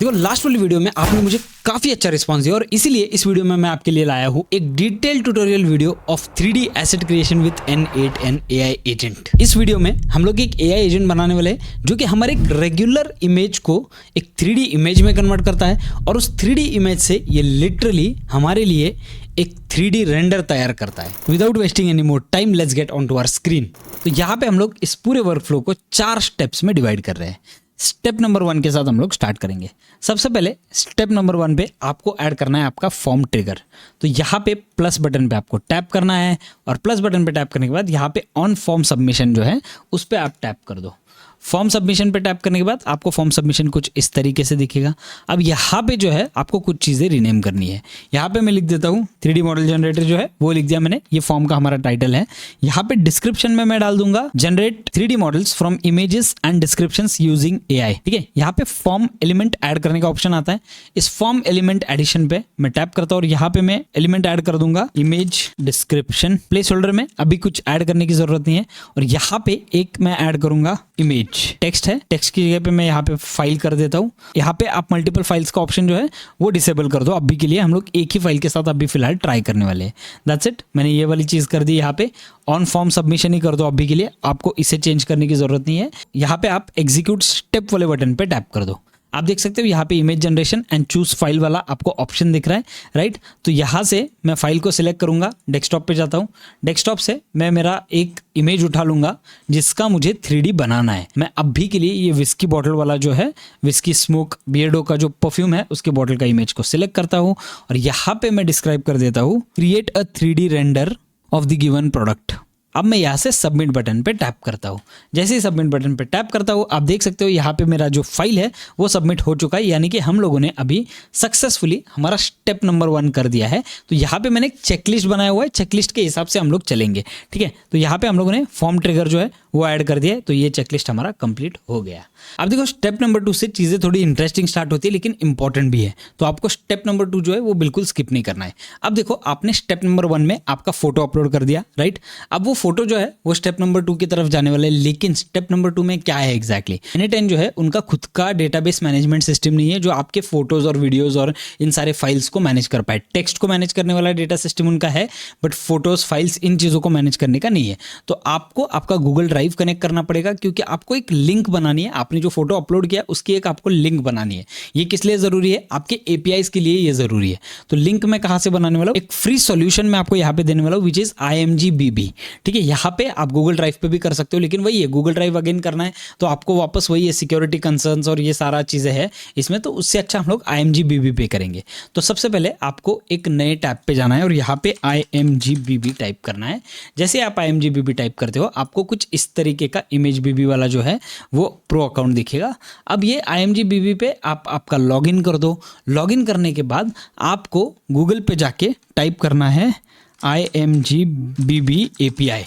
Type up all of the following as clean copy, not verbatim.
देखो लास्ट वाली वीडियो में आपने मुझे काफी अच्छा रिस्पांस दिया और इसीलिए इस वीडियो में मैं आपके लिए लाया हूँ एक detail tutorial video of 3D asset creation with N8N AI agent. इस वीडियो में हम लोग एक AI एजेंट बनाने वाले हैं जो कि हमारे एक रेगुलर इमेज को एक 3D इमेज में कन्वर्ट करता है और उस 3D इमेज से ये लिटरली हमारे लिए एक 3D रेंडर तैयार करता है। Without wasting any more time let's get on to our screen. तो यहाँ पे हम लोग इस पूरे वर्कफ्लो को 4 स्टेप्स में डिवाइड कर रहे हैं। स्टेप नंबर 1 के साथ हम लोग स्टार्ट करेंगे। सबसे पहले स्टेप नंबर 1 पे आपको ऐड करना है आपका फॉर्म ट्रिगर। तो यहाँ पे प्लस बटन पे आपको टैप करना है और प्लस बटन पे टैप करने के बाद यहाँ पे ऑन फॉर्म सबमिशन जो है उस पर आप टैप कर दो। फॉर्म सबमिशन पे टैप करने के बाद आपको फॉर्म सबमिशन कुछ इस तरीके से दिखेगा। अब यहाँ पे जो है आपको कुछ चीज़ें रीनेम करनी है। यहाँ पे मैं लिख देता हूँ 3D मॉडल जनरेटर जो है वो लिख दिया मैंने। ये फॉर्म का हमारा टाइटल है। यहाँ पे डिस्क्रिप्शन में मैं डाल दूंगा generate 3D models from images and descriptions using AI। ठीक है, यहाँ पे फॉर्म एलिमेंट ऐड करने का ऑप्शन आता है। इस फॉर्म एलिमेंट एडिशन पे मैं टैप करता हूँ और यहाँ पे मैं एलिमेंट ऐड कर दूंगा इमेज डिस्क्रिप्शन। प्लेस होल्डर में अभी कुछ ऐड करने की जरूरत नहीं है और यहाँ पे एक मैं ऐड करूंगा इमेज। टेक्स्ट है, टेक्स्ट की जगह पे मैं यहाँ पे फाइल कर देता हूँ। यहाँ पे आप मल्टीपल फाइल्स का ऑप्शन जो है वो डिसेबल कर दो। अभी के लिए हम लोग एक ही फाइल के साथ अभी फिलहाल ट्राई करने वाले हैं। दैट्स इट, मैंने ये वाली चीज़ कर दी। यहाँ पे ऑन फॉर्म सबमिशन ही कर दो अभी के लिए, आपको इसे चेंज करने की जरूरत नहीं है। यहाँ पे आप एग्जीक्यूट स्टेप वाले बटन पे टैप कर दो। आप देख सकते हो यहाँ पे image generation and choose file वाला आपको ऑप्शन दिख रहा है, राइट। तो यहाँ से मैं फाइल को सिलेक्ट करूंगा, डेस्कटॉप पे जाता हूँ। डेस्कटॉप से मैं मेरा एक इमेज उठा लूंगा जिसका मुझे 3D बनाना है। मैं अभी के लिए ये विस्की बॉटल वाला जो है विस्की स्मोक बियर्डो का जो परफ्यूम है उसके बॉटल का इमेज को सिलेक्ट करता हूँ और यहाँ पे मैं डिस्क्राइब कर देता हूँ create a 3D render of the given product. अब मैं यहाँ से सबमिट बटन पे टैप करता हूँ। जैसे ही सबमिट बटन पे टैप करता हूँ आप देख सकते हो यहाँ पे मेरा जो फाइल है वो सबमिट हो चुका है, यानी कि हम लोगों ने अभी सक्सेसफुली हमारा स्टेप नंबर 1 कर दिया है। तो यहाँ पे मैंने एक चेकलिस्ट बनाया हुआ है, चेकलिस्ट के हिसाब से हम लोग चलेंगे। ठीक है, तो यहाँ पे हम लोगों ने फॉर्म ट्रिगर जो है वो ऐड कर दिया है। तो ये चेकलिस्ट हमारा कंप्लीट हो गया। अब देखो स्टेप नंबर 2 से चीज़ें थोड़ी इंटरेस्टिंग स्टार्ट होती है लेकिन इंपॉर्टेंट भी है। तो आपको स्टेप नंबर 2 जो है वो बिल्कुल स्किप नहीं करना है। अब देखो आपने स्टेप नंबर 1 में आपका फोटो अपलोड कर दिया, राइट। अब वो फोटो जो है वो स्टेप नंबर 2 की तरफ जाने वाला है। लेकिन स्टेप नंबर 2 में क्या है एग्जैक्टली? N8N जो है उनका खुद का डेटाबेस मैनेजमेंट सिस्टम नहीं है जो आपके फोटोज और वीडियोज और इन सारे फाइल्स को मैनेज कर पाए। टेक्स्ट को मैनेज करने वाला डेटा सिस्टम उनका है बट फोटोज फाइल्स इन चीज़ों को मैनेज करने का नहीं है। तो आपको आपका गूगल ड्राइव कनेक्ट करना पड़ेगा क्योंकि आपको एक लिंक बनानी है। आपने जो फोटो अपलोड किया उसकी एक आपको लिंक बनानी है। ये किस लिए जरूरी है? आपके APIs के लिए ये जरूरी है। तो लिंक मैं कहाँ से बनाने वाला हूँ? एक फ्री सॉल्यूशन मैं आपको यहाँ पे देने वाला हूँ विच इज IMGBB। ठीक है, यहाँ पे आप गूगल ड्राइव पे भी कर सकते हो लेकिन वही है, गूगल ड्राइव अगेन करना है तो आपको वापस वही है, सिक्योरिटी कंसर्न्स और ये सारा चीज़ें है इसमें। तो उससे अच्छा हम लोग IMGBB पे करेंगे। तो सबसे पहले आपको एक नए टैब पे जाना है और यहाँ पे IMGBB टाइप करना है। जैसे आप IMGBB टाइप करते हो आपको कुछ इस तरीके का ImageBB वाला जो है वो प्रो अकाउंट दिखेगा। अब ये IMGBB पे आप आपका लॉगिन कर दो। लॉगिन करने के बाद आपको गूगल पे जाके टाइप करना है IMGBB API।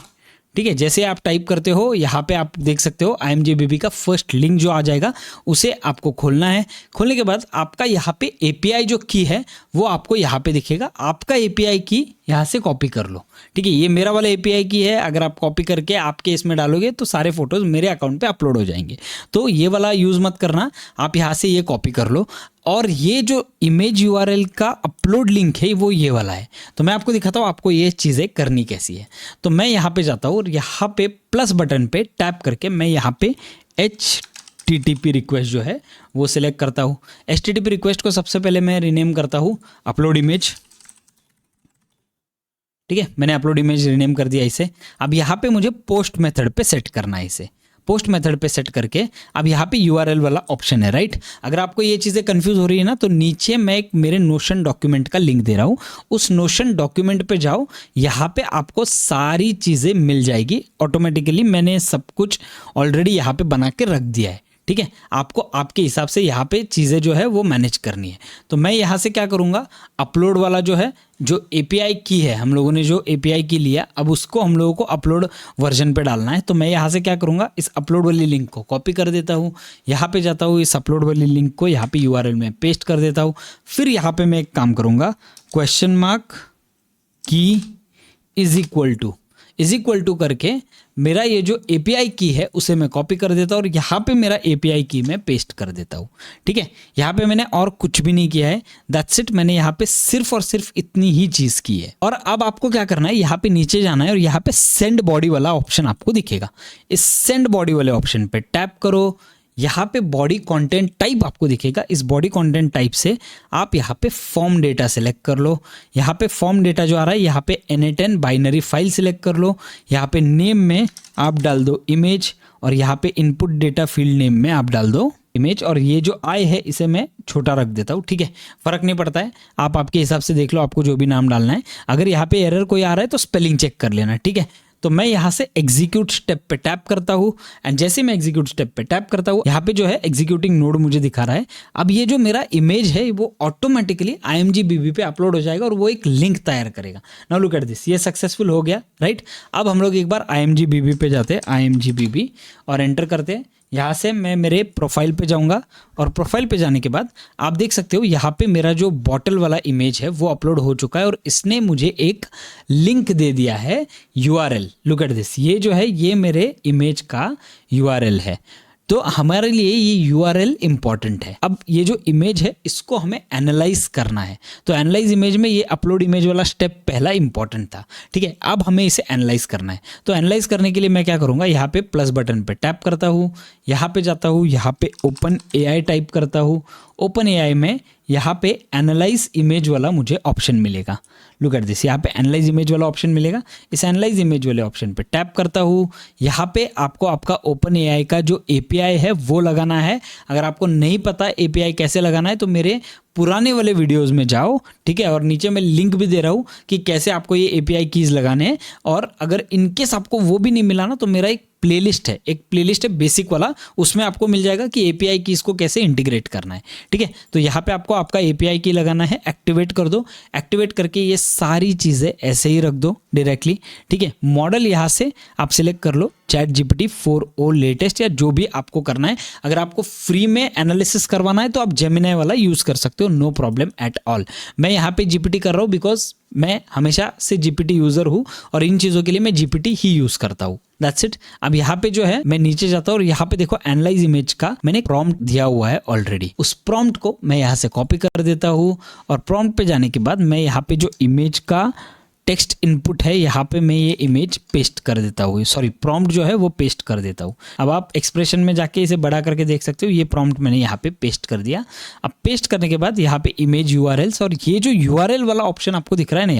ठीक है, जैसे आप टाइप करते हो यहाँ पे आप देख सकते हो IMGBB का फर्स्ट लिंक जो आ जाएगा उसे आपको खोलना है। खोलने के बाद आपका यहाँ पे API जो की है वो आपको यहाँ पे दिखेगा। आपका API की यहाँ से कॉपी कर लो। ठीक है, ये मेरा वाला API की है। अगर आप कॉपी करके आपके इसमें डालोगे तो सारे फोटोज मेरे अकाउंट पे अपलोड हो जाएंगे। तो ये वाला यूज़ मत करना, आप यहाँ से ये कॉपी कर लो। और ये जो इमेज URL का अपलोड लिंक है वो ये वाला है। तो मैं आपको दिखाता हूँ आपको ये चीज़ें करनी कैसी है। तो मैं यहाँ पे जाता हूँ और यहाँ पे प्लस बटन पे टैप करके मैं यहाँ पे HTTP रिक्वेस्ट जो है वो सिलेक्ट करता हूँ। HTTP रिक्वेस्ट को सबसे पहले मैं रीनेम करता हूँ अपलोड इमेज। ठीक है, मैंने अपलोड इमेज रीनेम कर दिया इसे। अब यहाँ पे मुझे पोस्ट मेथड पे सेट करना है इसे। पोस्ट मेथड पे सेट करके अब यहाँ पे URL वाला ऑप्शन है, राइट। अगर आपको ये चीज़ें कंफ्यूज हो रही है ना तो नीचे मैं एक मेरे नोशन डॉक्यूमेंट का लिंक दे रहा हूँ। उस नोशन डॉक्यूमेंट पे जाओ, यहाँ पे आपको सारी चीज़ें मिल जाएगी ऑटोमेटिकली। मैंने सब कुछ ऑलरेडी यहाँ पे बना के रख दिया है। ठीक है, आपको आपके हिसाब से यहाँ पे चीज़ें जो है वो मैनेज करनी है। तो मैं यहाँ से क्या करूँगा, अपलोड वाला जो है जो API की है हम लोगों ने जो API की लिया अब उसको हम लोगों को अपलोड वर्जन पे डालना है। तो मैं यहाँ से क्या करूँगा, इस अपलोड वाली लिंक को कॉपी कर देता हूँ। यहाँ पे जाता हूँ, इस अपलोड वाली लिंक को यहाँ पे URL में पेस्ट कर देता हूँ। फिर यहाँ पे मैं एक काम करूँगा, क्वेश्चन मार्क की इज इक्वल टू करके मेरा ये जो API की है उसे मैं कॉपी कर देता हूँ और यहाँ पे मेरा API की मैं पेस्ट कर देता हूँ। ठीक है, यहाँ पे मैंने और कुछ भी नहीं किया है, दैट्स इट। मैंने यहाँ पे सिर्फ और सिर्फ इतनी ही चीज़ की है। और अब आपको क्या करना है, यहाँ पे नीचे जाना है और यहाँ पे सेंड बॉडी वाला ऑप्शन आपको दिखेगा। इस सेंड बॉडी वाले ऑप्शन पे टैप करो, यहाँ पे बॉडी कंटेंट टाइप आपको दिखेगा। इस बॉडी कंटेंट टाइप से आप यहाँ पे फॉर्म डेटा सेलेक्ट कर लो। यहाँ पे फॉर्म डेटा जो आ रहा है यहाँ पे N8N बाइनरी फाइल सेलेक्ट कर लो। यहाँ पे नेम में आप डाल दो इमेज और यहाँ पे इनपुट डेटा फील्ड नेम में आप डाल दो इमेज। और ये जो आई है इसे मैं छोटा रख देता हूँ। ठीक है, फर्क नहीं पड़ता है, आप आपके हिसाब से देख लो आपको जो भी नाम डालना है। अगर यहाँ पे एरर कोई आ रहा है तो स्पेलिंग चेक कर लेना। ठीक है, तो मैं यहाँ से एग्जीक्यूट स्टेप पे टैप करता हूँ एंड जैसे मैं एग्जीक्यूट स्टेप पे टैप करता हूँ यहाँ पे जो है एग्जीक्यूटिंग नोड मुझे दिखा रहा है। अब ये जो मेरा इमेज है वो ऑटोमेटिकली IMGBB पे अपलोड हो जाएगा और वो एक लिंक तैयार करेगा। नाउ लुक एट दिस, ये सक्सेसफुल हो गया, राइट। अब हम लोग एक बार IMGBB पे जाते हैं, IMGBB और एंटर करते हैं। यहाँ से मैं मेरे प्रोफाइल पे जाऊँगा और प्रोफाइल पे जाने के बाद आप देख सकते हो यहाँ पे मेरा जो बॉटल वाला इमेज है वो अपलोड हो चुका है और इसने मुझे एक लिंक दे दिया है URL। लुक एट दिस, ये जो है ये मेरे इमेज का URL है। तो हमारे लिए ये URL इंपॉर्टेंट है। अब ये जो इमेज है इसको हमें एनालाइज करना है, तो एनालाइज इमेज में ये अपलोड इमेज वाला स्टेप पहला इंपॉर्टेंट था। ठीक है, अब हमें इसे एनालाइज करना है। तो एनालाइज करने के लिए मैं क्या करूँगा, यहाँ पे प्लस बटन पे टैप करता हूँ, यहाँ पे जाता हूँ, यहाँ पे OpenAI टाइप करता हूँ। OpenAI में यहाँ पे एनालाइज इमेज वाला मुझे ऑप्शन मिलेगा। लुक एट दिस, यहाँ पे एनालाइज इमेज वाला ऑप्शन मिलेगा। इस एनालाइज इमेज वाले ऑप्शन पे टैप करता हूँ। यहाँ पे आपको आपका OpenAI का जो API है वो लगाना है। अगर आपको नहीं पता API कैसे लगाना है तो मेरे पुराने वाले वीडियोस में जाओ। ठीक है, और नीचे मैं लिंक भी दे रहा हूँ कि कैसे आपको ये API कीज़ लगाने हैं। और अगर इनकेस आपको वो भी नहीं मिला ना तो मेरा एक प्लेलिस्ट है बेसिक वाला, उसमें आपको मिल जाएगा कि API कीज़ को कैसे इंटीग्रेट करना है। ठीक है, तो यहाँ पे आपको आपका API की लगाना है, एक्टिवेट कर दो। एक्टिवेट करके ये सारी चीज़ें ऐसे ही रख दो डायरेक्टली। ठीक है, मॉडल यहाँ से आप सिलेक्ट कर लो, ChatGPT 4o लेटेस्ट या जो भी आपको करना है। अगर आपको फ्री में एनालिसिस करवाना है तो आप जेमिनी वाला यूज़ कर सकते हो, नो प्रॉब्लम एट ऑल। मैं यहाँ पे GPT कर रहा हूँ बिकॉज मैं हमेशा से GPT यूज़र हूँ और इन चीज़ों के लिए मैं GPT ही यूज़ करता हूँ। That's it. अब यहाँ पे जो है मैं नीचे जाता हूँ और यहाँ पे देखो एनालाइज इमेज का मैंने प्रॉम्प्ट दिया हुआ है ऑलरेडी। उस प्रॉम्प्ट को मैं यहाँ से कॉपी कर देता हूँ और प्रॉम्प्ट पे जाने के बाद मैं यहाँ पे जो इमेज का टेक्स्ट इनपुट है यहाँ पे मैं ये इमेज पेस्ट कर देता हूँ, सॉरी प्रॉम्प्ट जो है वो पेस्ट कर देता हूँ। अब आप एक्सप्रेशन में जाके इसे बड़ा करके देख सकते हो, ये प्रॉम्प्ट मैंने यहाँ पे पेस्ट कर दिया। अब पेस्ट करने के बाद यहाँ पे इमेज URLs और ये जो URL वाला ऑप्शन आपको दिख रहा है ना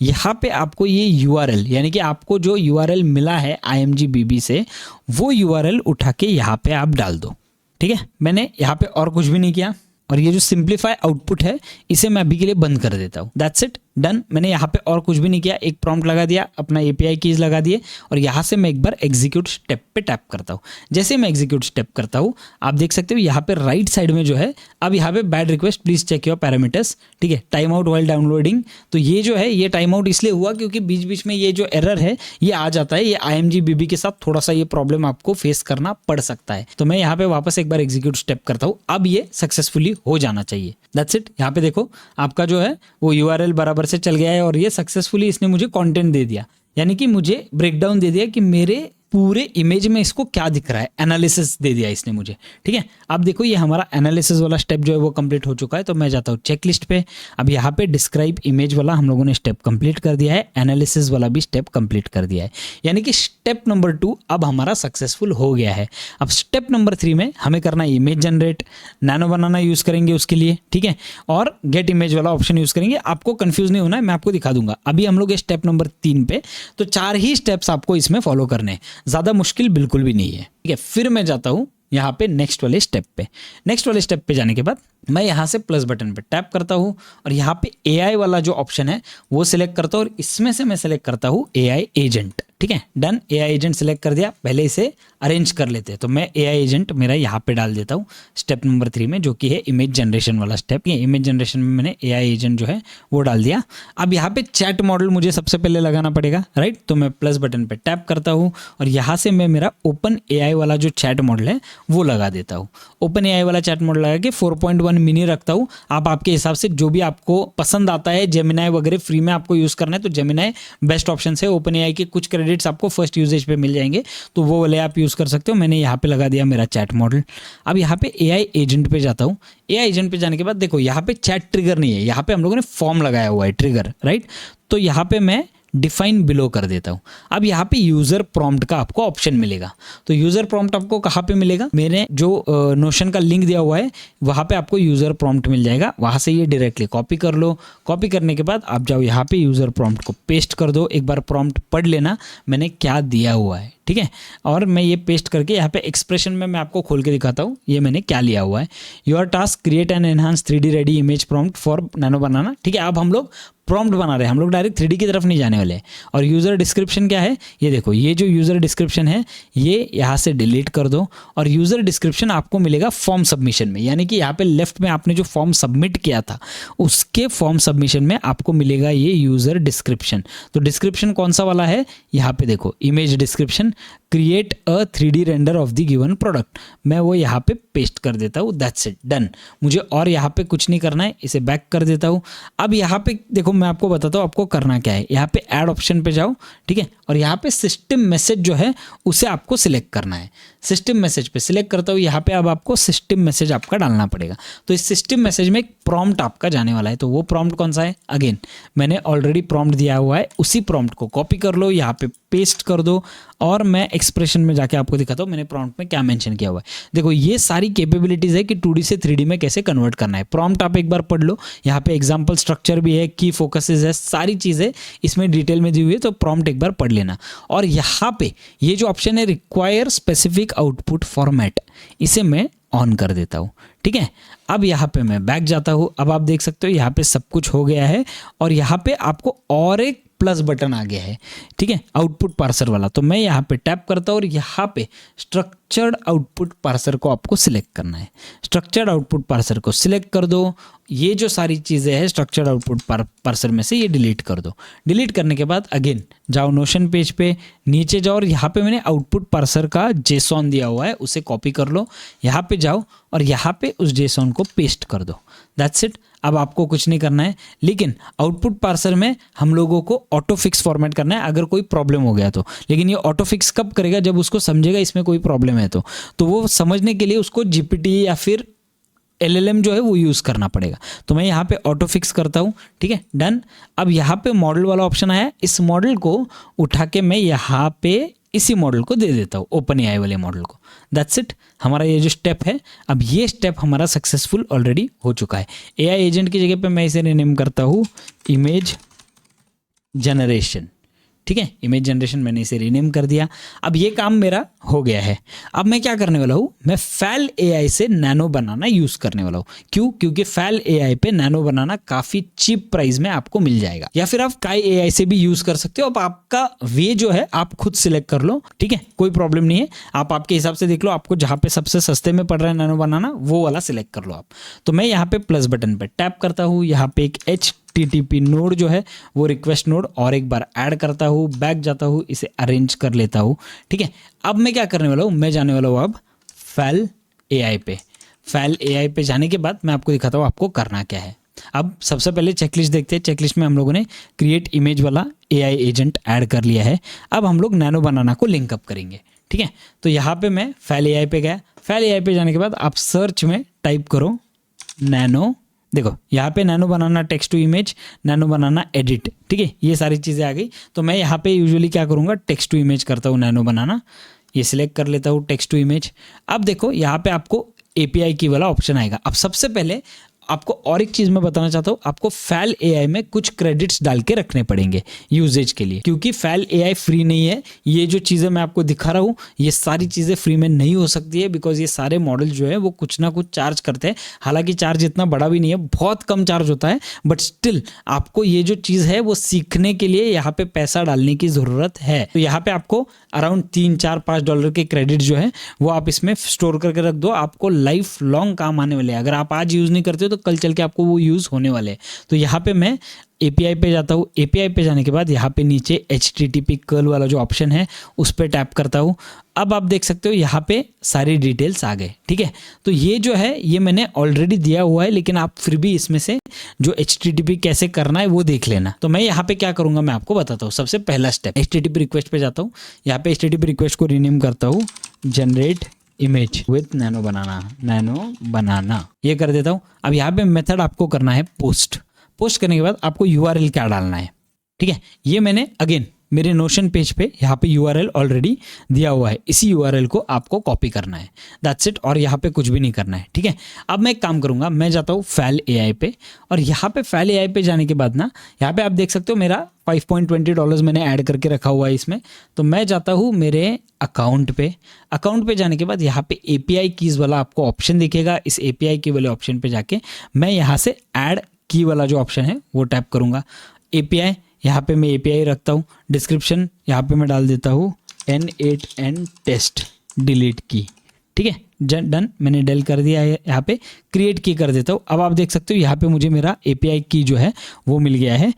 यहाँ पे आपको ये URL यानी कि आपको जो URL मिला है IMGBB से वो URL उठा के यहाँ पे आप डाल दो। ठीक है, मैंने यहाँ पे और कुछ भी नहीं किया और ये जो सिंप्लीफाई आउटपुट है इसे मैं अभी के लिए बंद कर देता हूँ। That's it, done. मैंने यहाँ पे और कुछ भी नहीं किया, एक प्रॉम्प्ट लगा दिया, अपना API कीज़ लगा दिए और यहाँ से मैं एक बार एग्जीक्यूट स्टेप पे टैप करता हूँ। जैसे मैं एग्जीक्यूट स्टेप करता हूँ आप देख सकते हो यहाँ पे राइट साइड में जो है अब यहाँ पे bad request please check your parameters. ठीक है, टाइम आउट वाइल डाउनलोडिंग। तो ये जो है ये टाइम आउट इसलिए हुआ क्योंकि बीच बीच में ये जो एरर है ये आ जाता है। ये IMGBB के साथ थोड़ा सा ये प्रॉब्लम आपको फेस करना पड़ सकता है। तो मैं यहाँ पे वापस एक बार एग्जीक्यूट स्टेप करता हूँ, अब ये सक्सेसफुली हो जाना चाहिए। That's it. यहाँ पे देखो आपका जो है वो URL बराबर से चल गया है और ये सक्सेसफुली इसने मुझे कंटेंट दे दिया, यानी कि मुझे ब्रेकडाउन दे दिया कि मेरे पूरे इमेज में इसको क्या दिख रहा है, एनालिसिस दे दिया इसने मुझे। ठीक है, अब देखो ये हमारा एनालिसिस वाला स्टेप जो है वो कंप्लीट हो चुका है। तो मैं जाता हूँ चेकलिस्ट पे। अब यहाँ पे डिस्क्राइब इमेज वाला हम लोगों ने स्टेप कंप्लीट कर दिया है, एनालिसिस वाला भी स्टेप कंप्लीट कर दिया है, यानी कि स्टेप नंबर 2 अब हमारा सक्सेसफुल हो गया है। अब स्टेप नंबर 3 में हमें करना है इमेज जनरेट, नैनो बनाना यूज़ करेंगे उसके लिए। ठीक है, और गेट इमेज वाला ऑप्शन यूज़ करेंगे। आपको कंफ्यूज नहीं होना है, मैं आपको दिखा दूंगा। अभी हम लोग स्टेप नंबर 3 पे, तो 4 ही स्टेप्स आपको इसमें फॉलो करने हैं, ज़्यादा मुश्किल बिल्कुल भी नहीं है। ठीक है, फिर मैं जाता हूँ यहाँ पे नेक्स्ट वाले स्टेप पे। नेक्स्ट वाले स्टेप पे जाने के बाद मैं यहाँ से प्लस बटन पे टैप करता हूँ और यहाँ पे AI वाला जो ऑप्शन है वो सिलेक्ट करता हूँ और इसमें से मैं सिलेक्ट करता हूँ AI एजेंट। ठीक है, डन। AI एजेंट सिलेक्ट कर दिया। पहले इसे अरेंज कर लेते हैं, तो मैं AI एजेंट मेरा यहाँ पे डाल देता हूँ स्टेप नंबर 3 में, जो कि है इमेज जनरेशन वाला स्टेप। ये इमेज जनरेशन में मैंने AI एजेंट जो है वो डाल दिया। अब यहाँ पे चैट मॉडल मुझे सबसे पहले लगाना पड़ेगा, राइट। तो मैं प्लस बटन पे टैप करता हूँ और यहाँ से मैं मेरा OpenAI वाला जो चैट मॉडल है वो लगा देता हूँ। OpenAI वाला चैट मॉडल लगा के 4.1 मिनी रखता हूँ। आप आपके हिसाब से जो भी आपको पसंद आता है, जेमिनी वगैरह फ्री में आपको यूज़ करना है तो जेमिनी बेस्ट ऑप्शन है। OpenAI के कुछ क्रेडिट क्रेडिट्स आपको फर्स्ट यूजेज पे मिल जाएंगे, तो वो वाले आप यूज़ कर सकते हो। मैंने यहाँ पे लगा दिया मेरा चैट मॉडल। अब यहाँ पे एआई एजेंट पे जाता हूँ। एआई एजेंट पे जाने के बाद देखो यहाँ पे चैट ट्रिगर नहीं है, यहाँ पे हम लोगों ने फॉर्म लगाया हुआ है ट्रिगर, राइट। तो यहाँ पे मैं डिफाइन बिलो कर देता हूँ। अब यहाँ पे यूज़र प्रॉम्प्ट का आपको ऑप्शन मिलेगा। तो यूज़र प्रॉम्प्ट आपको कहाँ पे मिलेगा, मैंने जो नोशन का लिंक दिया हुआ है वहाँ पे आपको यूज़र प्रॉम्प्ट मिल जाएगा। वहाँ से ये डायरेक्टली कॉपी कर लो। कॉपी करने के बाद आप जाओ यहाँ पे यूज़र प्रॉम्प्ट को पेस्ट कर दो। एक बार प्रॉम्प्ट पढ़ लेना मैंने क्या दिया हुआ है, ठीक है। और मैं ये पेस्ट करके यहाँ पे एक्सप्रेशन में मैं आपको खोल के दिखाता हूँ ये मैंने क्या लिया हुआ है। Your task create and enhance 3D ready image prompt for Nano Banana, ठीक है। अब हम लोग प्रॉम्प्ट बना रहे हैं, हम लोग डायरेक्ट 3D की तरफ नहीं जाने वाले हैं। और यूज़र डिस्क्रिप्शन क्या है, ये देखो, ये जो यूज़र डिस्क्रिप्शन है ये यहाँ से डिलीट कर दो। और यूज़र डिस्क्रिप्शन आपको मिलेगा फॉर्म सबमिशन में, यानी कि यहाँ पे लेफ्ट में आपने जो फॉर्म सबमिट किया था उसके फॉर्म सबमिशन में आपको मिलेगा ये यूज़र डिस्क्रिप्शन। तो डिस्क्रिप्शन कौन सा वाला है, यहाँ पे देखो, image description create a 3D render of the given product. मैं वो यहाँ पे पेस्ट कर देता हूँ, दैट्स इट, डन। मुझे और यहाँ पे कुछ नहीं करना है, इसे बैक कर देता हूँ। अब यहाँ पे देखो मैं आपको बताता हूँ आपको करना क्या है। यहाँ पे ऐड ऑप्शन पे जाओ, ठीक है। और यहाँ पे सिस्टम मैसेज जो है उसे आपको सिलेक्ट करना है। सिस्टम मैसेज पे सिलेक्ट करता हूँ। यहाँ पे अब आपको सिस्टम मैसेज आपका डालना पड़ेगा। तो इस सिस्टम मैसेज में एक प्रॉम्प्ट आपका जाने वाला है। तो वो प्रॉम्प्ट कौन सा है, अगेन मैंने ऑलरेडी प्रॉम्प्ट दिया हुआ है, उसी प्रॉम्प्ट को कॉपी कर लो, यहाँ पे पेस्ट कर दो। और मैं एक्सप्रेशन में जाके आपको दिखाता हूँ मैंने प्रॉम्प्ट में क्या मेंशन किया हुआ है। देखो ये सारी कैपेबिलिटीज़ है कि 2D से 3D में कैसे कन्वर्ट करना है। प्रॉम्प्ट आप एक बार पढ़ लो, यहाँ पे एग्जाम्पल स्ट्रक्चर भी है, की फोकसेस है, सारी चीज़ें इसमें डिटेल में दी हुई है। तो प्रॉम्प्ट एक बार पढ़ लेना। और यहाँ पे ये जो ऑप्शन है रिक्वायर स्पेसिफिक आउटपुट फॉर्मेट, इसे मैं ऑन कर देता हूँ, ठीक है। अब यहाँ पे मैं बैक जाता हूँ। अब आप देख सकते हो यहाँ पे सब कुछ हो गया है। और यहाँ पे आपको और एक प्लस बटन आ गया है, ठीक है, आउटपुट पार्सर वाला। तो मैं यहाँ पे टैप करता हूँ और यहाँ पे स्ट्रक्चर्ड आउटपुट पार्सर को आपको सिलेक्ट करना है। स्ट्रक्चर्ड आउटपुट पार्सर को सिलेक्ट कर दो। ये जो सारी चीज़ें हैं स्ट्रक्चर्ड आउटपुट पार्सर में से ये डिलीट कर दो। डिलीट करने के बाद अगेन जाओ नोशन पेज पे, नीचे जाओ और यहाँ पे मैंने आउटपुट पार्सर का जेसॉन दिया हुआ है, उसे कॉपी कर लो। यहाँ पे जाओ और यहाँ पे उस जेसॉन को पेस्ट कर दो, दैट्स इट। अब आपको कुछ नहीं करना है, लेकिन आउटपुट पार्सर में हम लोगों को ऑटो फिक्स फॉर्मेट करना है अगर कोई प्रॉब्लम हो गया तो। लेकिन ये ऑटो फिक्स कब करेगा, जब उसको समझेगा इसमें कोई प्रॉब्लम है तो वो समझने के लिए उसको जीपीटी या फिर LLM जो है वो यूज़ करना पड़ेगा। तो मैं यहाँ पे ऑटो फिक्स करता हूँ, ठीक है, डन। अब यहाँ पे मॉडल वाला ऑप्शन आया, इस मॉडल को उठा के मैं यहाँ पे इसी मॉडल को दे देता हूँ, ओपन एआई वाले मॉडल को, दैट्स इट। हमारा ये जो स्टेप है, अब ये स्टेप हमारा सक्सेसफुल ऑलरेडी हो चुका है। एआई एजेंट की जगह पे मैं इसे रीनेम करता हूँ इमेज जनरेशन, ठीक है। इमेज जनरेशन मैंने इसे रीनेम कर दिया। अब ये काम मेरा हो गया है। अब मैं क्या करने वाला हूँ, मैं फैल एआई से नैनो बनाना यूज़ करने वाला हूँ। क्यों, क्योंकि फैल एआई पे नैनो बनाना काफ़ी चीप प्राइस में आपको मिल जाएगा। या फिर आप काई एआई से भी यूज़ कर सकते हो। अब आपका वे जो है आप खुद सिलेक्ट कर लो, ठीक है, कोई प्रॉब्लम नहीं है। आप आपके हिसाब से देख लो, आपको जहाँ पे सबसे सस्ते में पड़ रहा है नैनो बनाना, वो वाला सिलेक्ट कर लो आप। तो मैं यहाँ पे प्लस बटन पर टैप करता हूँ, यहाँ पे एक HTTP नोड जो है वो रिक्वेस्ट नोड और एक बार ऐड करता हूँ, बैक जाता हूँ, इसे अरेंज कर लेता हूँ, ठीक है। अब मैं क्या करने वाला हूँ, मैं जाने वाला हूँ अब फैल एआई पे। फैल एआई पे जाने के बाद मैं आपको दिखाता हूँ आपको करना क्या है। अब सबसे पहले चेकलिस्ट देखते हैं। चेकलिस्ट में हम लोगों ने क्रिएट इमेज वाला एआई एजेंट ऐड कर लिया है। अब हम लोग नैनो बनाना को लिंकअप करेंगे, ठीक है। तो यहाँ पे मैं फैल एआई पे गया। फैल एआई पे जाने के बाद आप सर्च में टाइप करो नैनो, देखो यहाँ पे nano banana text to image, nano banana edit, ठीक है, ये सारी चीज़ें आ गई। तो मैं यहाँ पे यूजुअली क्या करूँगा, टेक्स्ट टू इमेज करता हूँ, नैनो बनाना, ये सिलेक्ट कर लेता हूँ टेक्स्ट टू इमेज। अब देखो यहाँ पे आपको API की वाला ऑप्शन आएगा। अब सबसे पहले आपको और एक चीज़ मैं बताना चाहता हूँ, आपको फैल एआई में कुछ क्रेडिट्स डाल के रखने पड़ेंगे यूजेज के लिए, क्योंकि फैल एआई फ्री नहीं है। ये जो चीज़ें मैं आपको दिखा रहा हूँ ये सारी चीज़ें फ्री में नहीं हो सकती है, बिकॉज ये सारे मॉडल जो है वो कुछ ना कुछ चार्ज करते हैं। हालांकि चार्ज इतना बड़ा भी नहीं है, बहुत कम चार्ज होता है, बट स्टिल आपको ये जो चीज़ है वो सीखने के लिए यहाँ पे पैसा डालने की ज़रूरत है। तो यहाँ पे आपको अराउंड $3-4-5 के क्रेडिट जो है वो आप इसमें स्टोर करके रख दो, आपको लाइफ लॉन्ग काम आने वाले हैं। अगर आप आज यूज़ नहीं करते हो तो तो कल चल के आपको वो यूज़ होने वाले हैं। तो यहाँ पे मैं API पे जाता हूँ। API पे जाने के बाद यहाँ पे नीचे HTTP कर्ल वाला जो ऑप्शन है उस पर टैप करता हूँ। अब आप देख सकते हो यहाँ पे सारी डिटेल्स आ गए, ठीक है। तो ये जो है ये मैंने ऑलरेडी दिया हुआ है, लेकिन आप फिर भी इसमें से जो HTTP कैसे करना है वो देख लेना। तो मैं यहाँ पे क्या करूँगा मैं आपको बताता हूँ। सबसे पहला स्टेप HTTP रिक्वेस्ट पे जाता हूँ। यहाँ पे HTTP रिक्वेस्ट को रीनेम करता हूँ जनरेट इमेज विथ नैनो बनाना ये कर देता हूँ। अब यहाँ पे मेथड आपको करना है पोस्ट करने के बाद आपको URL क्या डालना है, ठीक है। ये मैंने अगेन मेरे नोशन पेज पे यहाँ पे URL ऑलरेडी दिया हुआ है, इसी URL को आपको कॉपी करना है, दैट्स इट। और यहाँ पे कुछ भी नहीं करना है, ठीक है। अब मैं एक काम करूँगा, मैं जाता हूँ फैल AI पे, और यहाँ पे फैल AI पे जाने के बाद ना यहाँ पे आप देख सकते हो मेरा $5.20 मैंने ऐड करके रखा हुआ है इसमें। तो मैं जाता हूँ मेरे अकाउंट पे जाने के बाद यहाँ पे API कीज़ वाला आपको ऑप्शन दिखेगा। इस API की वाले ऑप्शन पे जाके मैं यहाँ से ऐड की वाला जो ऑप्शन है वो टैप करूँगा। API यहाँ पे मैं API रखता हूँ। डिस्क्रिप्शन यहाँ पे मैं डाल देता हूँ N8N टेस्ट डिलीट की, ठीक है। डन, मैंने डेल कर दिया है। यहाँ पे क्रिएट की कर देता हूँ। अब आप देख सकते हो यहाँ पे मुझे मेरा API की जो है वो मिल गया है।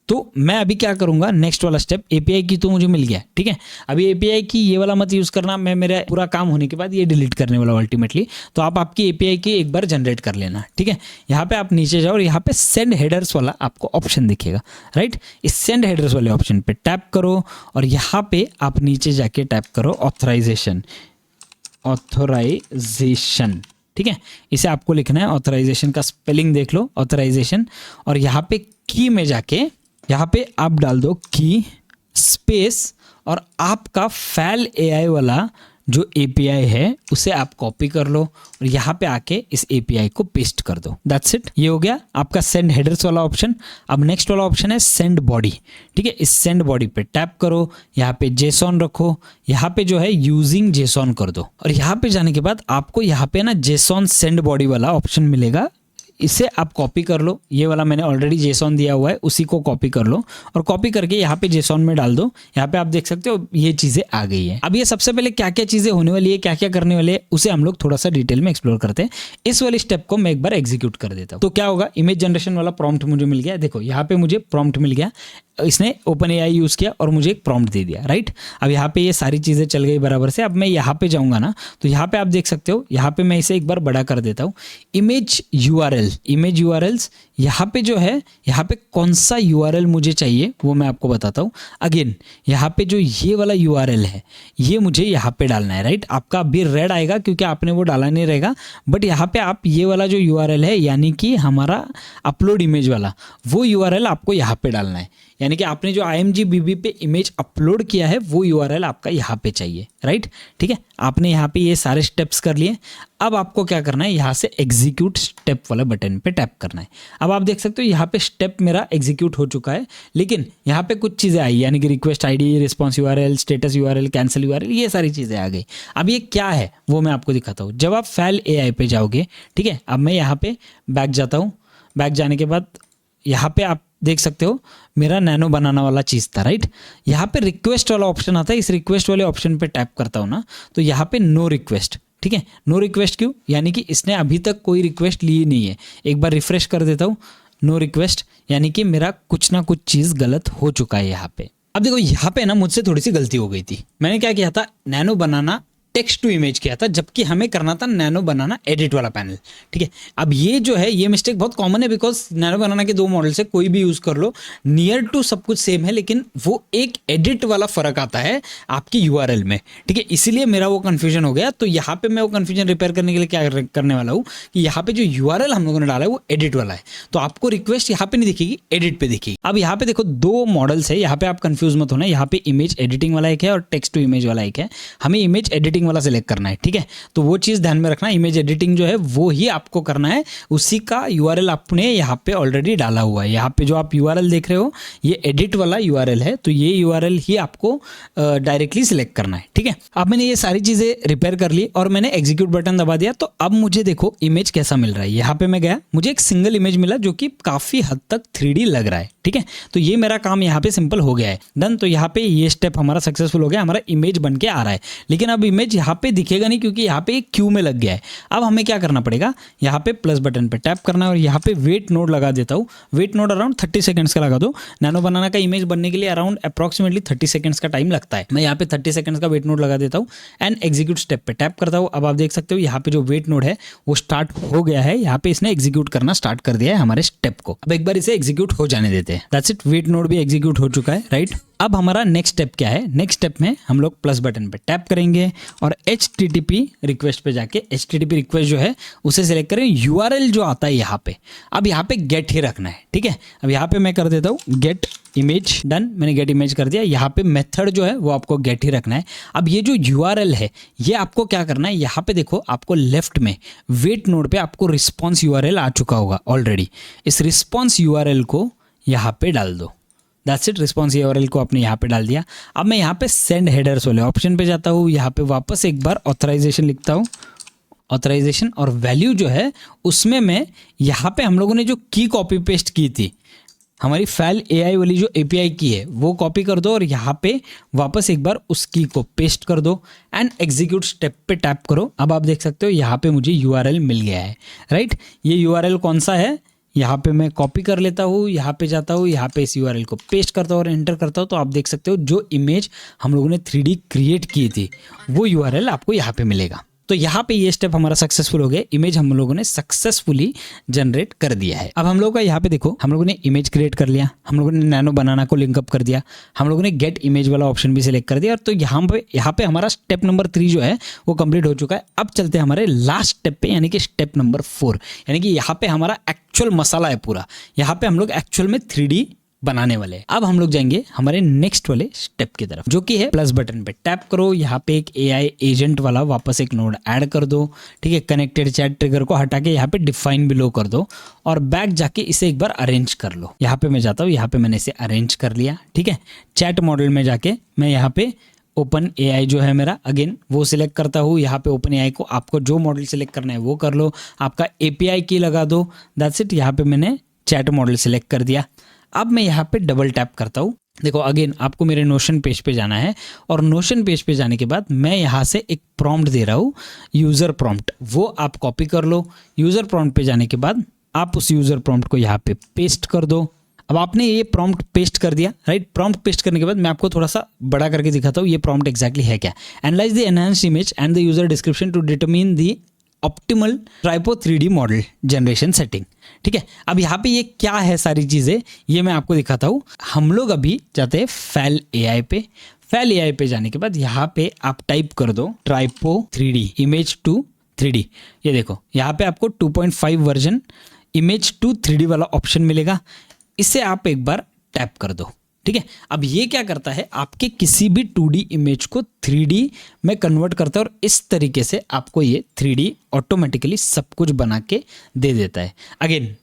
तो मैं अभी क्या करूँगा, नेक्स्ट वाला स्टेप, API की तो मुझे मिल गया, ठीक है। अभी API की ये वाला मत यूज़ करना, मैं मेरा पूरा काम होने के बाद ये डिलीट करने वाला अल्टीमेटली। तो आप आपकी API की एक बार जनरेट कर लेना, ठीक है। यहाँ पे आप नीचे जाओ और यहाँ पे सेंड हेडर्स वाला आपको ऑप्शन दिखेगा, राइट। इस सेंड हेडर्स वाले ऑप्शन पे टैप करो और यहाँ पे आप नीचे जाके टैप करो ऑथराइजेशन, ठीक है। इसे आपको लिखना है, ऑथराइजेशन का स्पेलिंग देख लो, ऑथराइजेशन। और यहाँ पे की में जाके यहाँ पे आप डाल दो की स्पेस और आपका फैल AI वाला जो API है उसे आप कॉपी कर लो और यहाँ पे आके इस API को पेस्ट कर दो, दैट्स इट। ये हो गया आपका सेंड हेडर्स वाला ऑप्शन। अब नेक्स्ट वाला ऑप्शन है सेंड बॉडी, ठीक है। इस सेंड बॉडी पे टैप करो, यहाँ पे JSON रखो, यहाँ पे जो है यूजिंग JSON कर दो और यहाँ पे जाने के बाद आपको यहाँ पे ना JSON सेंड बॉडी वाला ऑप्शन मिलेगा, इसे आप कॉपी कर लो। ये वाला मैंने ऑलरेडी JSON दिया हुआ है, उसी को कॉपी कर लो और कॉपी करके यहाँ पे JSON में डाल दो। यहाँ पे आप देख सकते हो ये चीज़ें आ गई है। अब ये सबसे पहले क्या क्या चीज़ें होने वाली है, क्या क्या करने वाले हैं, उसे हम लोग थोड़ा सा डिटेल में एक्सप्लोर करते हैं। इस वाली स्टेप को मैं एक बार एग्जीक्यूट कर देता हूँ। तो क्या होगा, इमेज जनरेशन वाला प्रॉम्प्ट मुझे मिल गया। देखो यहाँ पे मुझे प्रॉम्प्ट मिल गया, इसने OpenAI यूज़ किया और मुझे एक प्रॉम्प्ट दे दिया, राइट। अब यहाँ पे ये सारी चीज़ें चल गई बराबर से। अब मैं यहाँ पे जाऊँगा ना, तो यहाँ पे आप देख सकते हो, यहाँ पे मैं इसे एक बार बड़ा कर देता हूँ। इमेज URLs यहाँ पे जो है, यहाँ पे कौन सा URL मुझे चाहिए वो मैं आपको बताता हूँ। अगेन यहाँ पे जो ये वाला URL है ये मुझे यहाँ पे डालना है, राइट। आपका अभी रेड आएगा क्योंकि आपने वो डाला नहीं रहेगा, बट यहाँ पे आप ये वाला जो URL है यानी कि हमारा अपलोड इमेज वाला वो URL आपको यहाँ पे डालना है। यानी कि आपने जो IMGBB पे इमेज अपलोड किया है वो URL आपका यहाँ पे चाहिए, राइट, ठीक है। आपने यहाँ पे ये सारे स्टेप्स कर लिए। अब आपको क्या करना है, यहाँ से एग्जीक्यूट स्टेप वाला बटन पे टैप करना है। अब आप देख सकते हो यहाँ पे स्टेप मेरा एग्जीक्यूट हो चुका है, लेकिन यहाँ पे कुछ चीज़ें आई, यानी कि request ID, response URL, status URL, cancel URL, ये सारी चीज़ें आ गई। अब ये क्या है वो मैं आपको दिखाता हूँ। जब आप फैल AI पे जाओगे, ठीक है, अब मैं यहाँ पे बैक जाता हूँ। बैक जाने के बाद यहाँ पे आप देख सकते हो मेरा नैनो बनाना वाला चीज़ था, राइट। यहाँ पे रिक्वेस्ट वाला ऑप्शन आता है, इस रिक्वेस्ट वाले ऑप्शन पे टैप करता हूँ ना, तो यहाँ पे नो रिक्वेस्ट, ठीक है। नो रिक्वेस्ट क्यों, यानी कि इसने अभी तक कोई रिक्वेस्ट ली नहीं है। एक बार रिफ्रेश कर देता हूँ, नो रिक्वेस्ट, यानी कि मेरा कुछ ना कुछ चीज़ गलत हो चुका है यहाँ पे। अब देखो यहाँ पे ना मुझसे थोड़ी सी गलती हो गई थी। मैंने क्या किया था, nano banana text to image किया था, जबकि हमें करना था नैनो बनाना एडिट वाला पैनल, ठीक है। अब ये जो है ये मिस्टेक बहुत कॉमन है, बिकॉज नैनो बनाना के 2 मॉडल से कोई भी यूज़ कर लो, नियर टू सब कुछ सेम है, लेकिन वो एक एडिट वाला फ़र्क आता है आपकी URL में, ठीक है। इसीलिए मेरा वो कन्फ्यूजन हो गया। तो यहाँ पे मैं वो कन्फ्यूजन रिपेयर करने के लिए क्या करने वाला हूँ कि यहाँ पे जो URL हम लोगों ने डाला है वो एडिट वाला है, तो आपको रिक्वेस्ट यहाँ पे नहीं दिखेगी, एडिट पे दिखेगी। अब यहाँ पे देखो 2 मॉडल्स है, यहाँ पे आप कंफ्यूज मत होना। यहाँ पे इमेज एडिटिंग वाला एक है और टेक्स्ट टू इमेज वाला एक है। हमें इमेज एडिटिंग वाला सेलेक्ट करना है, ठीक है। तो वो चीज़ ध्यान में रखना, इमेज एडिटिंग जो है वो ही आपको करना है, उसी का URL आपने यहाँ पे ऑलरेडी डाला हुआ है। यहाँ पे जो आप URL देख रहे हो ये एडिट वाला URL है, तो ये URL ही आपको डायरेक्टली सिलेक्ट करना है, ठीक है। अब मैंने ये सारी चीज़ें रिपेयर कर ली और मैंने एग्जीक्यूट बटन दबा दिया। तो अब मुझे देखो इमेज कैसा मिल रहा है। यहाँ पे मैं गया, मुझे एक सिंगल इमेज मिला जो कि काफ़ी हद तक 3D लग रहा है, ठीक है। तो ये मेरा काम यहाँ पे सिंपल हो गया है, डन। तो यहाँ पे ये स्टेप हमारा सक्सेसफुल हो गया, हमारा इमेज बन के आ रहा है। लेकिन अब इमेज इमेज यहाँ पे दिखेगा नहीं क्योंकि यहाँ पे एक क्यू में लग गया है। अब हमें क्या करना पड़ेगा, यहाँ पे प्लस बटन पे टैप करना है और यहाँ पे वेट नोड लगा देता हूँ। वेट नोड अराउंड 30 सेकंड्स का लगा दो। नैनो बनाना का इमेज बनने के लिए अराउंड अप्रॉक्सीमेटली 30 सेकंड्स का टाइम लगता है। मैं यहाँ पे 30 सेकंड्स का वेट नोड लगा देता हूँ एंड एग्जीक्यूट स्टेप पे टैप करता हूँ। अब आप देख सकते हो यहाँ पे जो वेट नोड है वो स्टार्ट हो गया है। यहाँ पे इसने एग्जीक्यूट करना स्टार्ट कर दिया है हमारे स्टेप को। अब एक बार इसे एग्जीक्यूट हो जाने देते हैं। दैट्स इट, वेट नोड भी एग्जीक्यूट हो चुका है, राइट। अब हमारा नेक्स्ट स्टेप क्या है, नेक्स्ट स्टेप में हम लोग प्लस बटन पे टैप करेंगे और HTTP रिक्वेस्ट पे जाके HTTP रिक्वेस्ट जो है उसे सिलेक्ट करें। URL जो आता है यहाँ पे, अब यहाँ पे गेट ही रखना है, ठीक है। अब यहाँ पे मैं कर देता हूँ गेट इमेज, डन, मैंने गेट इमेज कर दिया। यहाँ पे मेथड जो है वो आपको गेट ही रखना है। अब ये जो URL है ये आपको क्या करना है, यहाँ पे देखो आपको लेफ्ट में वेट नोड पे आपको रिस्पॉन्स URL आ चुका होगा ऑलरेडी। इस रिस्पॉन्स URL को यहाँ पे डाल दो। दैट्स इट, रिस्पॉन्स URL को आपने यहाँ पे डाल दिया। अब मैं यहाँ पे सेंड हेडर्स वाले ऑप्शन पे जाता हूँ। यहाँ पे वापस एक बार ऑथराइजेशन लिखता हूँ, ऑथराइजेशन, और वैल्यू जो है उसमें मैं यहाँ पे हम लोगों ने जो की कॉपी पेस्ट की थी, हमारी फाइल AI वाली जो API की है वो कॉपी कर दो और यहाँ पे वापस एक बार उस की को पेस्ट कर दो एंड एग्जीक्यूट स्टेप पे टैप करो। अब आप देख सकते हो यहाँ पे मुझे URL मिल गया है, राइट। ये URL कौन सा है, यहाँ पे मैं कॉपी कर लेता हूँ, यहाँ पे जाता हूँ, यहाँ पे इस URL को पेस्ट करता हूँ और एंटर करता हूँ। तो आप देख सकते हो जो इमेज हम लोगों ने 3D क्रिएट की थी वो URL आपको यहाँ पे मिलेगा। तो यहाँ पे ये स्टेप हमारा सक्सेसफुल हो गया, इमेज हम लोगों ने सक्सेसफुली जनरेट कर दिया है। अब हम लोगों का यहाँ पे देखो, हम लोगों ने इमेज क्रिएट कर लिया, हम लोगों ने नैनो बनाना को लिंकअप कर दिया, हम लोगों ने गेट इमेज वाला ऑप्शन भी सिलेक्ट कर दिया। और तो यहाँ पे हमारा स्टेप नंबर 3 जो है वो कंप्लीट हो चुका है। अब चलते हैं हमारे लास्ट स्टेप पे, यानी कि स्टेप नंबर 4, यानी कि यहाँ पे हमारा एक्चुअल मसाला है पूरा। यहाँ पे हम लोग एक्चुअल में 3D बनाने वाले हैं। अब हम लोग जाएंगे हमारे नेक्स्ट वाले स्टेप की तरफ, जो कि है प्लस बटन पे टैप करो। यहाँ पे एक AI एजेंट वाला वापस एक नोड ऐड कर दो, ठीक है। कनेक्टेड चैट ट्रिगर को हटा के यहाँ पे डिफाइन बिलो कर दो और बैक जाके इसे एक बार अरेंज कर लो। यहाँ पे मैं जाता हूँ, यहाँ पे मैंने इसे अरेंज कर लिया, ठीक है। चैट मॉडल में जाके मैं यहाँ पे ओपन AI जो है मेरा, अगेन वो सिलेक्ट करता हूँ। यहाँ पे ओपन AI को आपको जो मॉडल सिलेक्ट करना है वो कर लो, आपका API की लगा दो। दैट्स इट, यहाँ पे मैंने चैट मॉडल सिलेक्ट कर दिया। अब मैं यहाँ पे डबल टैप करता हूँ। देखो अगेन आपको मेरे नोशन पेज पे जाना है और नोशन पेज पे जाने के बाद मैं यहाँ से एक प्रॉम्प्ट दे रहा हूँ, यूज़र प्रॉम्प्ट, वो आप कॉपी कर लो। यूज़र प्रॉम्प्ट पे जाने के बाद आप उस यूज़र प्रॉम्प्ट को यहाँ पे पेस्ट कर दो। अब आपने ये प्रॉम्प्ट पेस्ट कर दिया, राइट। प्रॉम्प्ट पेस्ट करने के बाद मैं आपको थोड़ा सा बड़ा करके दिखाता हूँ ये प्रॉम्प्ट एग्जैक्टली है क्या। Analyse the enhanced image and the user description to determine the optimal Tripo 3D model generation setting, ठीक है। अब यहाँ पे ये क्या है सारी चीज़ें ये मैं आपको दिखाता हूँ। हम लोग अभी जाते हैं फाइल AI पे। फाइल AI पे जाने के बाद यहाँ पे आप टाइप कर दो ट्राइपो 3D इमेज टू 3D। ये देखो यहाँ पे आपको 2.5 वर्जन इमेज टू 3D वाला ऑप्शन मिलेगा। इसे आप एक बार टैप कर दो, ठीक है। अब ये क्या करता है, आपके किसी भी 2D इमेज को 3D में कन्वर्ट करता है और इस तरीके से आपको ये 3D ऑटोमेटिकली सब कुछ बना के दे देता है। अगेन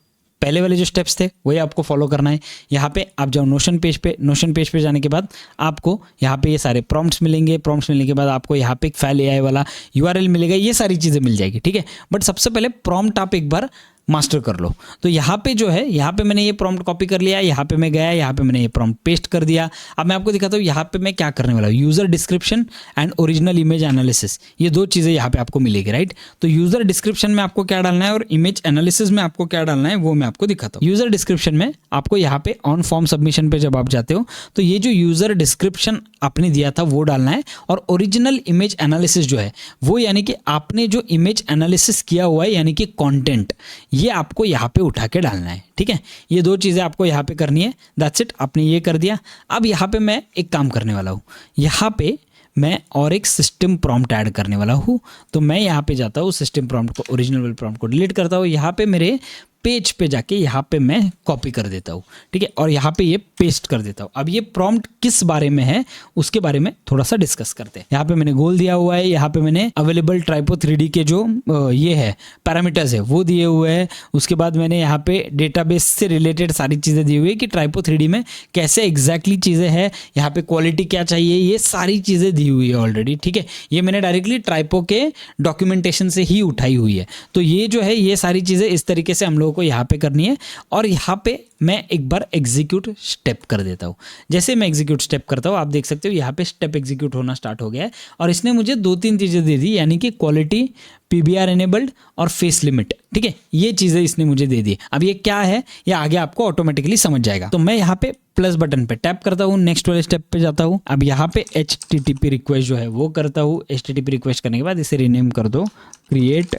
पहले वाले जो स्टेप्स थे वही आपको फॉलो करना है। यहाँ पे आप जाओ नोशन पेज पे, नोशन पेज पे जाने के बाद आपको यहाँ पे ये सारे प्रॉम्प्ट्स मिलेंगे। प्रॉम्प्ट्स मिलने के बाद आपको यहाँ पे एक फाइल AI वाला URL मिलेगा, ये सारी चीज़ें मिल जाएगी, ठीक है। बट सबसे पहले प्रॉम्प्ट आप एक बार मास्टर कर लो। तो यहाँ पे जो है, यहाँ पे मैंने ये प्रॉम्प्ट कॉपी कर लिया, यहाँ पे मैं गया, यहाँ पे मैंने ये प्रॉम्प्ट पेस्ट कर दिया। अब मैं आपको दिखाता हूँ यहाँ पे मैं क्या करने वाला हूँ। User description and original image analysis, ये दो चीज़ें यहाँ पे आपको मिलेगी, राइट। तो यूज़र डिस्क्रिप्शन में आपको क्या डालना है और इमेज एनालिसिस में आपको क्या डालना है वो मैं आपको दिखाता हूँ। यूज़र डिस्क्रिप्शन में आपको यहाँ पे ऑन फॉर्म सबमिशन पे जब आप जाते हो तो ये जो यूज़र डिस्क्रिप्शन आपने दिया था वो डालना है और ओरिजिनल इमेज एनालिसिस जो है वो, यानी कि आपने जो इमेज एनालिसिस किया हुआ है यानी कि कंटेंट, ये आपको यहाँ पे उठा के डालना है, ठीक है। ये दो चीज़ें आपको यहाँ पे करनी है। दैट्स इट, आपने ये कर दिया। अब यहाँ पे मैं एक काम करने वाला हूँ, यहाँ पे मैं और एक सिस्टम प्रॉम्प्ट ऐड करने वाला हूँ। तो मैं यहाँ पे जाता हूँ, सिस्टम प्रॉम्प्ट को, ओरिजिनल प्रॉम्प्ट को डिलीट करता हूँ। यहाँ पे मेरे पेज पे जाके यहाँ पे मैं कॉपी कर देता हूँ, ठीक है, और यहाँ पे ये पेस्ट कर देता हूँ। अब ये प्रॉम्प्ट किस बारे में है उसके बारे में थोड़ा सा डिस्कस करते हैं। यहाँ पे मैंने गोल दिया हुआ है, यहाँ पे मैंने अवेलेबल ट्राइपो 3D के जो ये है पैरामीटर्स है वो दिए हुए हैं। उसके बाद मैंने यहाँ पे डेटाबेस से रिलेटेड सारी चीज़ें दी हुई है कि ट्राइपो 3D में कैसे एग्जैक्टली चीज़ें हैं, यहाँ पे क्वालिटी क्या चाहिए, ये सारी चीज़ें दी हुई है ऑलरेडी, ठीक है। ये मैंने डायरेक्टली ट्राइपो के डॉक्यूमेंटेशन से ही उठाई हुई है। तो ये जो है ये सारी चीज़ें इस तरीके से हम लोगों को यहाँ पे करनी है और यहाँ पे मैं एक बार एग्जीक्यूट स्टेप कर देता हूँ। जैसे मैं एग्जीक्यूट स्टेप करता हूँ आप देख सकते हो यहाँ पे स्टेप एग्जीक्यूट होना स्टार्ट हो गया है और इसने मुझे 2-3 चीज़ें दे दी, यानी कि क्वालिटी, PBR एनेबल्ड और फेस लिमिट। ठीक है, ये चीज़ें इसने मुझे दे दी। अब ये क्या है ये आगे आपको ऑटोमेटिकली समझ जाएगा। तो मैं यहाँ पे प्लस बटन पे टैप करता हूँ, नेक्स्ट वाले स्टेप पे जाता हूँ। अब यहाँ पे HTTP रिक्वेस्ट जो है वो करता हूँ। HTTP रिक्वेस्ट करने के बाद इसे रीनेम कर दो क्रिएट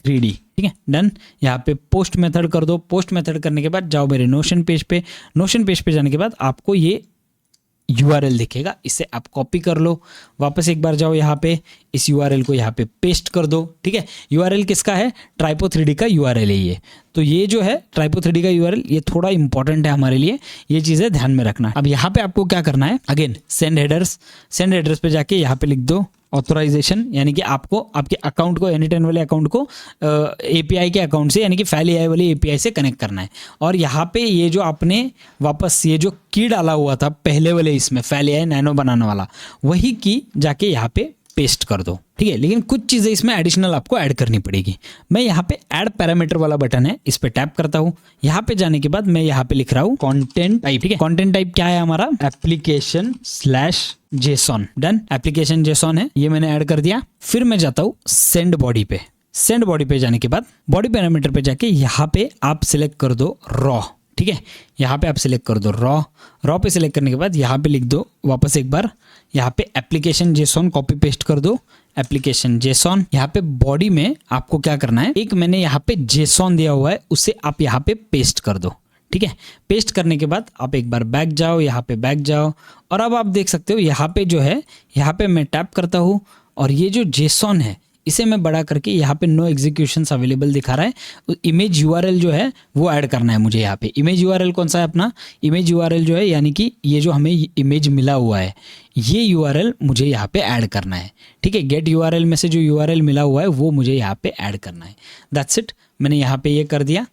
3D। ठीक है, डन। यहाँ पे पोस्ट मेथड कर दो। पोस्ट मेथड करने के बाद जाओ मेरे नोशन पेज पे। नोशन पेज पे जाने के बाद आपको ये URL दिखेगा, इसे आप कॉपी कर लो। वापस एक बार जाओ यहाँ पे, इस URL को यहाँ पे पेस्ट कर दो। ठीक है, URL किसका है? Typo3D का URL है ये। तो ये जो है Typo3D का URL ये थोड़ा इंपॉर्टेंट है हमारे लिए, ये चीज़ें ध्यान में रखना। अब यहाँ पे आपको क्या करना है, अगेन सेंड हेडर्स पे जाके यहाँ पे लिख दो ऑथराइजेशन, यानी कि आपको आपके अकाउंट को N8N वाले अकाउंट को API के अकाउंट से यानी कि फाइल AI वाली API से कनेक्ट करना है। और यहाँ पे ये जो आपने वापस ये जो की डाला हुआ था पहले वाले इसमें फाइल AI नैनो बनाने वाला, वही की जाके यहाँ पे पेस्ट कर दो। ठीक है, लेकिन कुछ चीज़ें इसमें एडिशनल आपको ऐड करनी पड़ेगी। मैं यहाँ पे ऐड पैरामीटर वाला बटन है, इस पे टैप करता हूँ। यहाँ पे जाने के बाद मैं यहाँ पे लिख रहा हूँ कंटेंट टाइप। ठीक है, कंटेंट टाइप क्या है हमारा? application/json। डन, एप्लीकेशन JSON है, ये मैंने ऐड कर दिया। फिर मैं जाता हूँ सेंड बॉडी पे। सेंड बॉडी पे जाने के बाद बॉडी पैरामीटर पे जाके यहाँ पे आप सिलेक्ट कर दो रॉ। ठीक है, यहाँ पे आप सिलेक्ट कर दो रॉ पे सिलेक्ट करने के बाद यहाँ पे लिख दो वापस एक बार, यहाँ पे एप्लीकेशन JSON कॉपी पेस्ट कर दो, एप्लीकेशन JSON। यहाँ पे बॉडी में आपको क्या करना है, एक मैंने यहाँ पे JSON दिया हुआ है उसे आप यहाँ पे पेस्ट कर दो। ठीक है, पेस्ट करने के बाद आप एक बार बैक जाओ, यहाँ पे बैक जाओ और अब आप देख सकते हो यहाँ पे जो है, यहाँ पे मैं टैप करता हूँ और ये जो JSON है इसे मैं बड़ा करके यहाँ पे नो एग्जीक्यूशंस अवेलेबल दिखा रहा है। इमेज URL जो है वो ऐड करना है मुझे। यहाँ पे इमेज URL कौन सा है अपना? इमेज URL जो है यानी कि ये जो हमें इमेज मिला हुआ है ये URL मुझे यहाँ पे ऐड करना है। ठीक है, गेट URL में से जो URL मिला हुआ है वो मुझे यहाँ पे ऐड करना है। दैट्स इट, मैंने यहाँ पे ये कर दिया।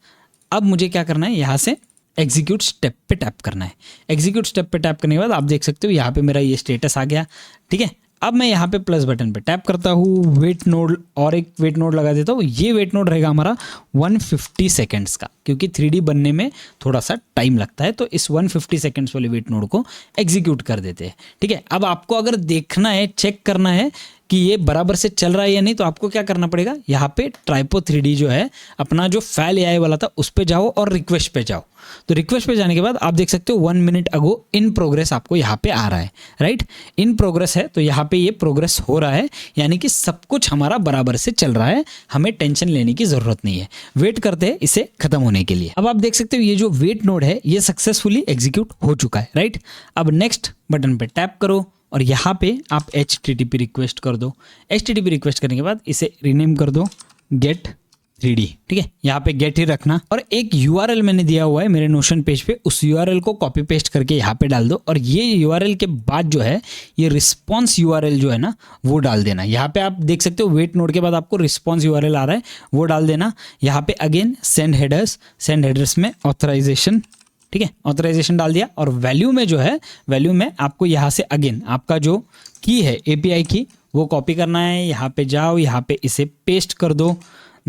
अब मुझे क्या करना है, यहाँ से एग्जीक्यूट स्टेप पे टैप करना है। एग्जीक्यूट स्टेप पे टैप करने के बाद आप देख सकते हो यहाँ पे मेरा ये स्टेटस आ गया। ठीक है, अब मैं यहाँ पे प्लस बटन पे टैप करता हूँ, वेट नोड और एक वेट नोड लगा देता हूँ। ये वेट नोड रहेगा हमारा 150 सेकेंड्स का, क्योंकि 3D बनने में थोड़ा सा टाइम लगता है, तो इस 150 सेकेंड्स वाले वेट नोड को एग्जीक्यूट कर देते हैं। ठीक है, अब आपको अगर देखना है, चेक करना है कि ये बराबर से चल रहा है या नहीं, तो आपको क्या करना पड़ेगा, यहाँ पे Typo3D जो है अपना जो फाइल AI वाला था उस पे जाओ और रिक्वेस्ट पे जाओ। तो रिक्वेस्ट पे जाने के बाद आप देख सकते हो 1 मिनट अगो इन प्रोग्रेस आपको यहाँ पे आ रहा है। राइट, इन प्रोग्रेस है, तो यहाँ पे ये प्रोग्रेस हो रहा है, यानी कि सब कुछ हमारा बराबर से चल रहा है, हमें टेंशन लेने की जरूरत नहीं है। वेट करते हैं इसे खत्म होने के लिए। अब आप देख सकते हो ये जो वेट नोड है ये सक्सेसफुली एग्जीक्यूट हो चुका है। राइट, अब नेक्स्ट बटन पे टैप करो और यहाँ पे आप HTTP रिक्वेस्ट कर दो। HTTP रिक्वेस्ट करने के बाद इसे रीनेम कर दो गेट 3D। ठीक है, यहाँ पे गेट ही रखना और एक URL मैंने दिया हुआ है मेरे नोशन पेज पे, उस URL को कॉपी पेस्ट करके यहाँ पे डाल दो और ये URL के बाद जो है ये रिस्पॉन्स URL जो है ना वो डाल देना। यहाँ पे आप देख सकते हो वेट नोड के बाद आपको रिस्पॉन्स URL आ रहा है, वो डाल देना। यहाँ पे अगेन सेंड हेडर्स में ऑथराइजेशन। ठीक है, ऑथराइजेशन डाल दिया और वैल्यू में जो है, वैल्यू में आपको यहाँ से अगेन आपका जो की है API की वो कॉपी करना है। यहाँ पे जाओ, यहाँ पे इसे पेस्ट कर दो।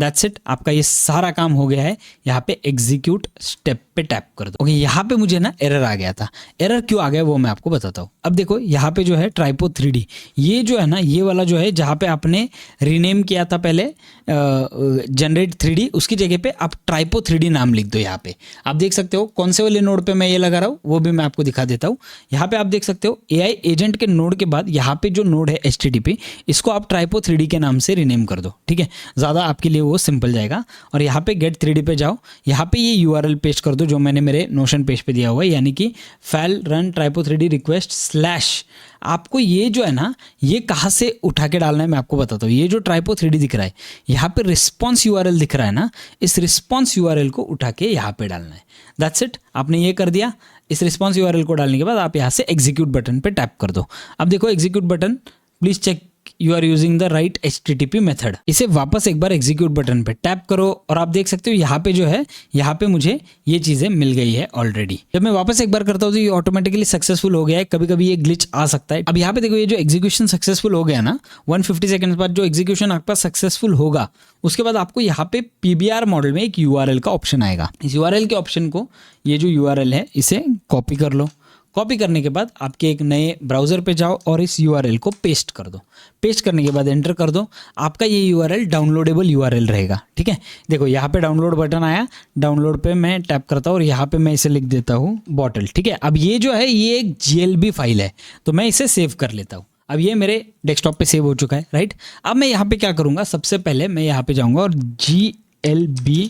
दैट्स इट, आपका ये सारा काम हो गया है। यहाँ पे एग्जीक्यूट स्टेप पे टैप कर दो। ओके, यहाँ पे मुझे ना एरर आ गया था। एरर क्यों आ गया वो मैं आपको बताता हूँ। अब देखो यहाँ पे जो है Typo3D, ये जो है ना ये वाला जो है जहाँ पे आपने रीनेम किया था पहले जनरेट 3D, उसकी जगह पे आप Typo3D नाम लिख दो। यहाँ पे आप देख सकते हो कौन से वाले नोड पे मैं ये लगा रहा हूँ वो भी मैं आपको दिखा देता हूँ। यहाँ पे आप देख सकते हो AI एजेंट के नोड के बाद यहाँ पे जो नोड है HTTP, इसको आप Typo3D के नाम से रीनेम कर दो। ठीक है, ज़्यादा आपके लिए वो सिंपल जाएगा। और यहाँ पे गेट 3D पे जाओ, यहाँ पे ये URL पेस्ट कर दो जो मैंने मेरे नोशन पेज पे दिया हुआ है, यानी कि file run Typo3D request slash. आपको ये जो है ना ये कहाँ से उठा के डालना है मैं आपको बताता हूँ। ये जो Typo3D दिख रहा है यहाँ पे रिस्पॉन्स URL दिख रहा है ना, इस रिस्पॉन्स URL को उठा के यहाँ पे डालना है। दैट्स इट, आपने ये कर दिया। इस रिस्पॉन्स URL को डालने के बाद आप यहाँ से एग्जीक्यूट बटन पे टैप कर दो। अब देखो execute button, please check you are using the right HTTP method. इसे वापस एक बार एग्जीक्यूट बटन पे टैप करो और आप देख सकते हो यहाँ पे जो है, यहाँ पे मुझे ये चीजें मिल गई है ऑलरेडी। जब मैं वापस एक बार करता हूँ तो ये ऑटोमेटिकली सक्सेसफुल हो गया है। कभी कभी ये ग्लिच आ सकता है। अब यहाँ पे देखो ये जो एग्जीक्यूशन सक्सेसफुल हो गया ना, 150 सेकंड बाद जो एग्जीक्यूशन आपका सक्सेसफुल होगा, उसके बाद आपको यहाँ पे PBR मॉडल में एक URL का ऑप्शन आएगा। इस URL के ऑप्शन को, ये जो URL है इसे कॉपी कर लो। कॉपी करने के बाद आपके एक नए ब्राउजर पे जाओ और इस URL को पेस्ट कर दो। पेस्ट करने के बाद एंटर कर दो। आपका ये URL डाउनलोडेबल URL रहेगा। ठीक है, देखो यहाँ पे डाउनलोड बटन आया, डाउनलोड पे मैं टैप करता हूँ और यहाँ पे मैं इसे लिख देता हूँ बॉटल। ठीक है, अब ये जो है ये एक GLB फाइल है, तो मैं इसे सेव कर लेता हूँ। अब ये मेरे डेस्कटॉप पे सेव हो चुका है, राइट। अब मैं यहाँ पे क्या करूँगा, सबसे पहले मैं यहाँ पे जाऊँगा और GLB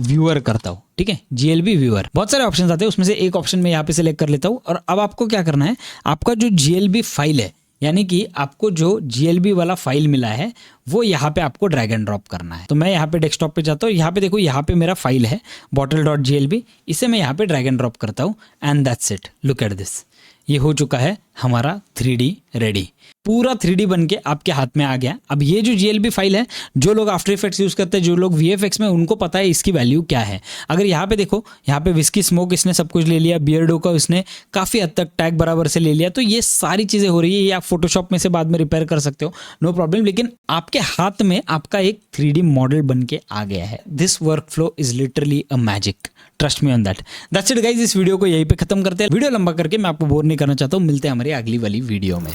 व्यूअर करता हूँ। ठीक है, GLB व्यूअर, बहुत सारे ऑप्शन आते हैं, उसमें से एक ऑप्शन मैं यहाँ पे सिलेक्ट कर लेता हूँ। और अब आपको क्या करना है, आपका जो GLB फाइल है, यानी कि आपको जो GLB वाला फाइल मिला है वो यहाँ पे आपको ड्रैग एंड ड्रॉप करना है। तो मैं यहाँ पे डेस्कटॉप पे जाता हूँ, यहाँ पे देखो यहाँ पे मेरा फाइल है bottle.glb, इसे मैं यहाँ पे ड्रैग एंड ड्रॉप करता हूँ and that's it. Look at this, ये हो चुका है हमारा 3D रेडी। पूरा 3D बन के आपके हाथ में आ गया। अब ये जो GLB फाइल है, जो लोग आफ्टर इफेक्ट्स यूज़ करते हैं, जो लोग VFX में, उनको पता है इसकी वैल्यू क्या है। अगर यहाँ पे देखो, यहाँ पे विस्की स्मोक इसने सब कुछ ले लिया, बियर्डो का इसने काफ़ी हद तक टैग बराबर से ले लिया, तो ये सारी चीज़ें हो रही है। ये आप फोटोशॉप में से बाद में रिपेयर कर सकते हो, नो प्रॉब्लम, लेकिन आपके हाथ में आपका एक 3D मॉडल बन के आ गया है। This work flow is literally a magic, trust me on that. That's it guys, इस वीडियो को यहीं पे खत्म करते हैं। वीडियो लंबा करके मैं आपको बोर नहीं करना चाहता हूँ। मिलते हैं हमारी अगली वाली वीडियो में।